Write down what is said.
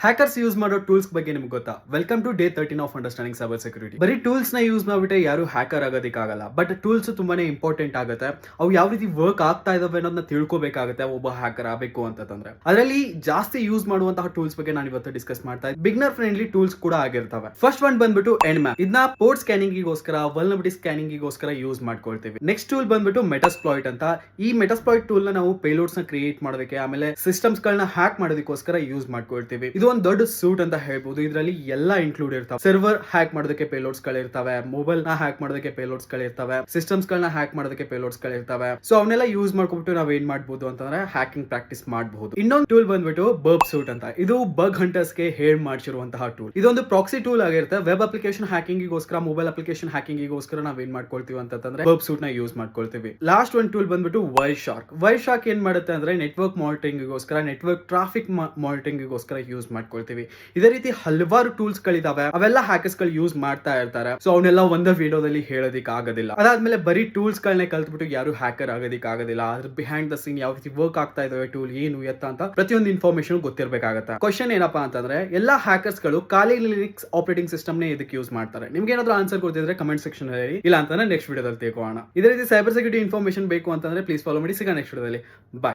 Hackers use ಮಾಡೋ tools ಬಗ್ಗೆ ನಿಮ್ಗೆ ಗೊತ್ತಾ? Welcome to day 13 of understanding cyber security. ಬರೀ ಟೂಲ್ಸ್ ನ ಯೂಸ್ ಮಾಡ್ಬಿಟ್ಟೆ ಯಾರು ಹ್ಯಾಕರ್ ಆಗೋದಕ್ಕಾಗಲ್ಲ. ಬಟ್ ಟೂಲ್ಸ್ ತುಂಬಾನೇ ಇಂಪಾರ್ಟೆಂಟ್ ಆಗುತ್ತೆ. ಅವು ಯಾವ ರೀತಿ ವರ್ಕ್ ಆಗ್ತಾ ಇದಾವೆ ಅನ್ನೋದನ್ನ ತಿಳ್ಕೋಬೇಕಾಗುತ್ತೆ ಒಬ್ಬ ಹ್ಯಾಕರ್ ಆಗಬೇಕು ಅಂತಂದ್ರೆ. ಅದರಲ್ಲಿ ಜಾಸ್ತಿ ಯೂಸ್ ಮಾಡುವಂತಹ ಟೂಲ್ಸ್ ಬಗ್ಗೆ ನಾನು ಇವತ್ತು ಡಿಸ್ಕಸ್ ಮಾಡ್ತಾ ಇದ್ದೀನಿ. ಬಿಗ್ನರ್ ಫ್ರೆಂಡ್ಲಿ ಟೂಲ್ಸ್ ಕೂಡ ಆಗಿರ್ತವೆ. ಫಸ್ಟ್ ಒನ್ ಬಂದ್ಬಿಟ್ಟು ಎನ್ಮ್ಯಾಪ್. ಇದನ್ನ ಪೋರ್ಟ್ ಸ್ಕ್ಯಾನಿಂಗಿಗೋಸ್ಕರ, ವಲ್ನಬಿಲಿಟಿ ಸ್ಕ್ಯಾನಿಂಗಿಗೋಸ್ಕರ ಯೂಸ್ ಮಾಡ್ಕೊಳ್ತೀವಿ. ನೆಕ್ಸ್ಟ್ ಟೂಲ್ ಬಂದ್ಬಿಟ್ಟು ಮೆಟಾಸ್ಪ್ಲಾಯ್ಟ್ ಅಂತ. ಈ ಮೆಟಾಸ್ಪ್ಲಾಯ್ಟ್ ಟೂಲ್ ನ ನಾವು ಪೇಲೋಡ್ಸ್ ನ ಕ್ರಿಯೇಟ್ ಮಾಡೋದಕ್ಕೆ, ಆಮೇಲೆ ಸಿಸ್ಟಮ್ಸ್ ಗಳನ್ನ ಹ್ಯಾಕ್ ಮಾಡೋದಕ್ಕೋಸ್ಕರ ಯೂಸ್ ಮಾಡ್ಕೊಳ್ತೀವಿ. ಇದು ಒಂದು ದೊಡ್ಡ ಸೂಟ್ ಅಂತ ಹೇಳ್ಬೋದು. ಇದರಲ್ಲಿ ಎಲ್ಲ ಇನ್ಕ್ಲೂಡ್ ಇರ್ತಾವೆ. ಸರ್ವರ್ ಹ್ಯಾಕ್ ಮಾಡೋದಕ್ಕೆ ಪೇಲೋಡ್ಸ್ ಗಳಿರ್ತವೆ, ಮೊಬೈಲ್ ನ ಹ್ಯಾಕ್ ಮಾಡೋದಕ್ಕೆ ಪೇಲೋಡ್ಸ್ ಗಳಿರ್ತವೆ, ಸಿಸ್ಟಮ್ಸ್ ಗಳನ್ನ ಹ್ಯಾಕ್ ಮಾಡೋದಕ್ಕೆ ಪೇಲೋಡ್ಸ್ ಗಳಿರ್ತವೆ. ಸೊ ಅವನ್ನೆಲ್ಲ ಯೂಸ್ ಮಾಡ್ಕೊಬಿಟ್ಟು ನಾವ್ ಏನ್ ಮಾಡ್ಬೋದು ಅಂತಂದ್ರೆ ಹ್ಯಾಕಿಂಗ್ ಪ್ರಾಕ್ಟೀಸ್ ಮಾಡಬಹುದು. ಇನ್ನೊಂದು ಟೂಲ್ ಬಂದ್ಬಿಟ್ಟು ಬರ್ಬ್ ಸೂಟ್ ಅಂತ. ಇದು ಬಗ್ ಹಂಟರ್ಸ್ ಗೆ ಹೇಳಿ ಮಾಡಿಸಿರುವಂತಹ ಟೂಲ್. ಇದೊಂದು ಪ್ರಾಕ್ಸಿ ಟೂಲ್ ಆಗಿರುತ್ತೆ. ವೆಬ್ ಅಪ್ಲಿಕೇಶನ್ ಹ್ಯಾಕಿಂಗಿಗೋಸ್ಕರ, ಮೊಬೈಲ್ ಅಪ್ಲಿಕೇಶನ್ ಹ್ಯಾಕಿಂಗಿಗೋಸ್ಕರ ನಾವ್ ಏನ್ ಮಾಡ್ಕೊಳ್ತೀವಿ ಅಂತಂದ್ರೆ ಬರ್ಬ್ ಸೂಟ್ ನ ಯೂಸ್ ಮಾಡ್ಕೊಳ್ತೀವಿ. ಲಾಸ್ಟ್ ಒಂದು ಟೂಲ್ ಬಂದ್ಬಿಟ್ಟು ವೈರ್ ಶಾರ್ಕ್. ವೈರ್ ಶಾರ್ಕ್ ಏನ್ ಮಾಡುತ್ತೆ ಅಂದ್ರೆ ನೆಟ್ವರ್ಕ್ ಮಾನಿಟರಿಂಗಿಗೋಸ್ಕರ, ನೆಟ್ವರ್ಕ್ ಟ್ರಾಫಿಕ್ ಮಾನಿಟರಿಂಗಿಗೋಸ್ಕರ ಯೂಸ್ ಮಾಡ್ಕೊಳ್ತೀವಿ. ಇದೇ ರೀತಿ ಹಲವಾರು ಟೂಲ್ಸ್ ಗಳಿದಾವೆ. ಅವೆಲ್ಲ ಹ್ಯಾಕರ್ಸ್ ಗಳು ಯೂಸ್ ಮಾಡ್ತಾ ಇರ್ತಾರೆ. ಸೊ ಅವನ್ನೆಲ್ಲ ಒಂದೇ ವಿಡಿಯೋದಲ್ಲಿ ಹೇಳೋದಿಕ್ ಆಗೋದಿಲ್ಲ. ಅದಾದ್ಮೇಲೆ ಬರೀ ಟೂಲ್ಸ್ ಗಳನ್ನ ಕಲ್ತ್ಬಿಟ್ಟು ಯಾರು ಹ್ಯಾಕರ್ ಆಗೋದಿಕ್ ಆಗೋದಿಲ್ಲ. ಅದ್ರ ಬಿಹೈಂಡ್ ದ ಸೀನ್ ಯಾವ ರೀತಿ ವರ್ಕ್ ಆಗ್ತಾ ಇದಾವೆ, ಟೂಲ್ ಏನು ಎತ್ತ ಅಂತ ಪ್ರತಿಯೊಂದು ಇನ್ಫಾರ್ಮೇಶನ್ ಗೊತ್ತಿರಬೇಕಾಗುತ್ತೆ. ಕ್ವಶನ್ ಏನಪ್ಪಾ ಅಂತಂದ್ರೆ, ಎಲ್ಲಾ ಹ್ಯಾಕರ್ಸ್ ಗಳು ಖಾಲಿ ಲಿನಕ್ಸ್ ಆಪರೇಟಿಂಗ್ ಸಿಸ್ಟಮ್ ನೇ ಇದಕ್ಕೆ ಯೂಸ್ ಮಾಡ್ತಾರೆ. ನಿಮ್ಗೆ ಏನಾದ್ರು ಆನ್ಸರ್ ಗೊತ್ತಿದ್ರೆ ಕಮೆಂಟ್ ಸೆಕ್ಷನ್ ಅಲ್ಲಿ, ಇಲ್ಲ ಅಂತಂದ್ರೆ ನೆಕ್ಸ್ಟ್ ವಿಡಿಯೋದಲ್ಲಿ ತಿಳ್ಕೊಳ್ಳೋಣ. ಇದೇ ರೀತಿ ಸೈಬರ್ ಸೆಕ್ಯೂರಿಟಿ ಇನ್ಫಾರ್ಮೇಶನ್ ಬೇಕು ಅಂತಂದ್ರೆ ಪ್ಲೀಸ್ ಫಾಲೋ ಮಾಡಿ. ಸಿಗೋಣ ನೆಕ್ಸ್ಟ್ ವಿಡಿಯೋದಲ್ಲಿ. ಬಾಯ್.